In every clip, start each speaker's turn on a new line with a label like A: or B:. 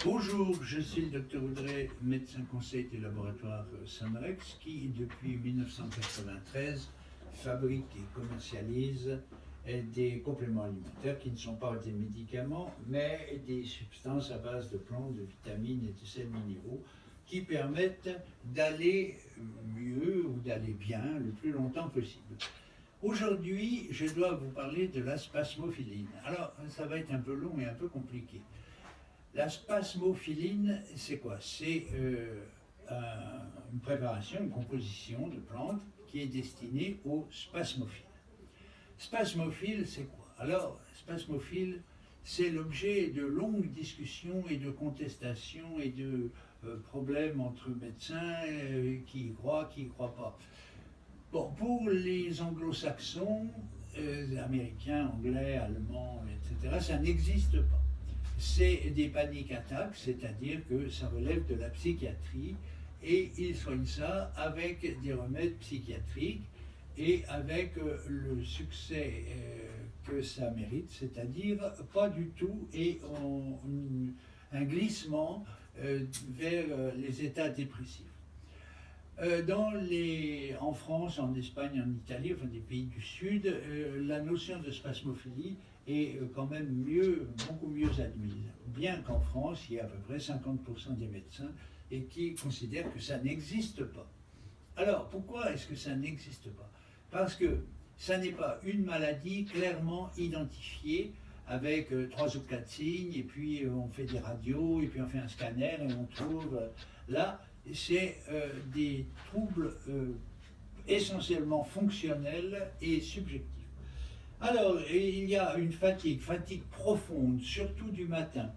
A: Bonjour, je suis le docteur Audrey, médecin conseil du laboratoire Sonrex, qui depuis 1993 fabrique et commercialise des compléments alimentaires qui ne sont pas des médicaments, mais des substances à base de plantes, de vitamines et de sels minéraux qui permettent d'aller mieux ou d'aller bien le plus longtemps possible. Aujourd'hui, je dois vous parler de la spasmophiline. Alors, ça va être un peu long et un peu compliqué. La spasmophiline, c'est quoi? C'est une préparation, une composition de plantes qui est destinée aux spasmophiles. Spasmophile, c'est quoi? Alors, spasmophile, c'est l'objet de longues discussions et de contestations et de problèmes entre médecins qui y croient, qui y croient pas. Bon, pour les anglo-saxons, américains, anglais, allemands, etc., ça n'existe pas. C'est des panic attacks, c'est-à-dire que ça relève de la psychiatrie et ils soignent ça avec des remèdes psychiatriques et avec le succès que ça mérite, c'est-à-dire pas du tout et un glissement vers les états dépressifs. En France, en Espagne, en Italie, enfin des pays du Sud, la notion de spasmophilie est quand même beaucoup mieux admise. Bien qu'en France, il y a à peu près 50% des médecins et qui considèrent que ça n'existe pas. Alors, pourquoi est-ce que ça n'existe pas? Parce que ça n'est pas une maladie clairement identifiée avec 3 ou 4 signes, et puis on fait des radios, et puis on fait un scanner, et on trouve là, c'est des troubles essentiellement fonctionnels et subjectifs. Alors, il y a une fatigue profonde, surtout du matin,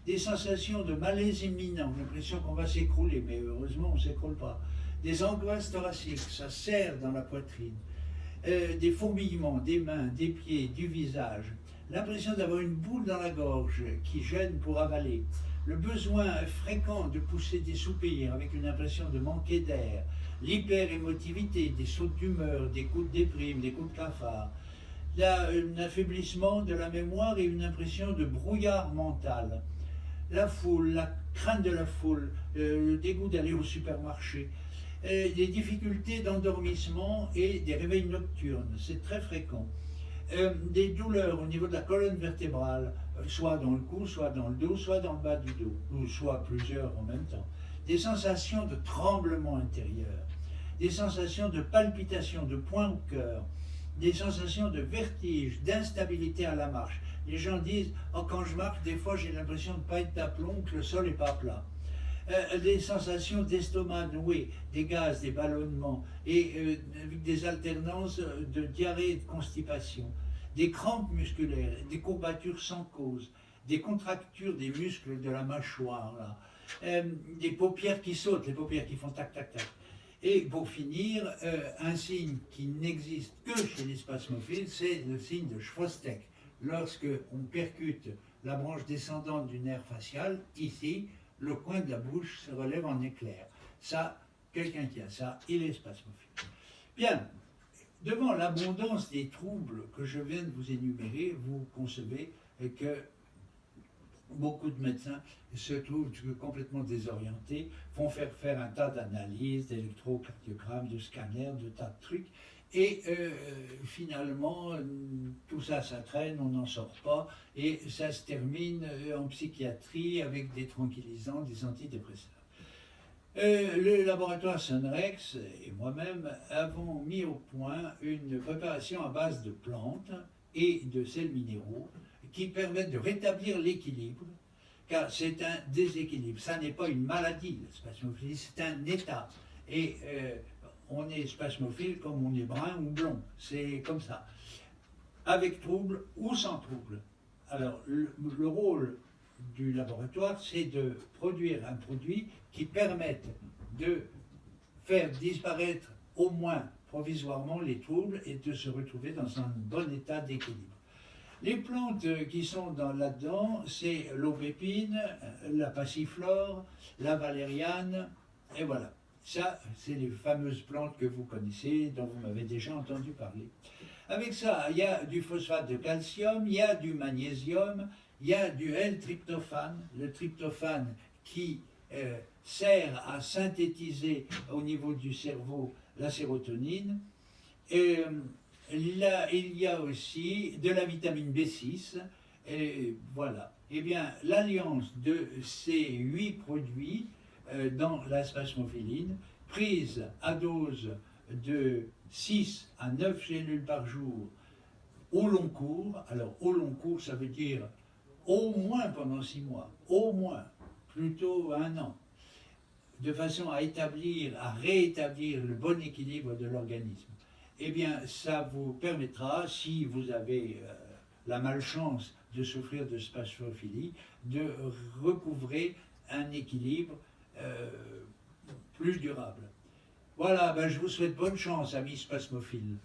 A: des sensations de malaise imminent, l'impression qu'on va s'écrouler, mais heureusement on ne s'écroule pas, des angoisses thoraciques, ça serre dans la poitrine, des fourmillements des mains, des pieds, du visage, l'impression d'avoir une boule dans la gorge qui gêne pour avaler, le besoin fréquent de pousser des soupirs avec une impression de manquer d'air, l'hyperémotivité, des sautes d'humeur, des coups de déprime, des coups de cafard, un affaiblissement de la mémoire et une impression de brouillard mental, la foule, la crainte de la foule, le dégoût d'aller au supermarché, des difficultés d'endormissement et des réveils nocturnes, c'est très fréquent. Des douleurs au niveau de la colonne vertébrale, soit dans le cou, soit dans le dos, soit dans le bas du dos, ou soit plusieurs en même temps. Des sensations de tremblement intérieur, des sensations de palpitation, de points au cœur, des sensations de vertige, d'instabilité à la marche. Les gens disent « Oh, quand je marche, des fois j'ai l'impression de ne pas être d'aplomb, que le sol n'est pas plat. » Des sensations d'estomac noué, des gaz, des ballonnements, et avec des alternances de diarrhée et de constipation, des crampes musculaires, des courbatures sans cause, des contractures des muscles de la mâchoire, là, des paupières qui sautent, les paupières qui font tac tac tac. Et pour finir, un signe qui n'existe que chez les spasmophiles, c'est le signe de Chvostek. Lorsque on percute la branche descendante du nerf facial, ici, le coin de la bouche se relève en éclair. Ça, quelqu'un qui a ça, il est spasmophile. Bien, devant l'abondance des troubles que je viens de vous énumérer, vous concevez que beaucoup de médecins se trouvent complètement désorientés, font faire un tas d'analyses, d'électrocardiogrammes, de scanners, de tas de trucs, et finalement, tout ça, ça traîne, on n'en sort pas, et ça se termine en psychiatrie avec des tranquillisants, des antidépresseurs. Le laboratoire Sonrex et moi-même avons mis au point une préparation à base de plantes et de sels minéraux qui permettent de rétablir l'équilibre, car c'est un déséquilibre. Ça n'est pas une maladie, la spasmophilie, c'est un état. Et on est spasmophile comme on est brun ou blond, c'est comme ça. Avec trouble ou sans trouble. Alors, le rôle du laboratoire, c'est de produire un produit qui permette de faire disparaître au moins provisoirement les troubles et de se retrouver dans un bon état d'équilibre. Les plantes qui sont là-dedans, c'est l'aubépine, la passiflore, la valériane, et voilà. Ça, c'est les fameuses plantes que vous connaissez, dont vous m'avez déjà entendu parler. Avec ça, il y a du phosphate de calcium, il y a du magnésium, il y a du L-tryptophane, le tryptophane qui sert à synthétiser au niveau du cerveau la sérotonine. Et là, il y a aussi de la vitamine B6. Et voilà. Eh bien, l'alliance de ces 8 produits dans la spasmophiline, prise à dose de 6 à 9 gélules par jour au long cours. Alors, au long cours, ça veut dire au moins pendant 6 mois, au moins, plutôt 1 an, de façon à réétablir le bon équilibre de l'organisme. Eh bien, ça vous permettra, si vous avez la malchance de souffrir de spasmophilie, de recouvrer un équilibre plus durable. Voilà, ben je vous souhaite bonne chance, amis spasmophiles.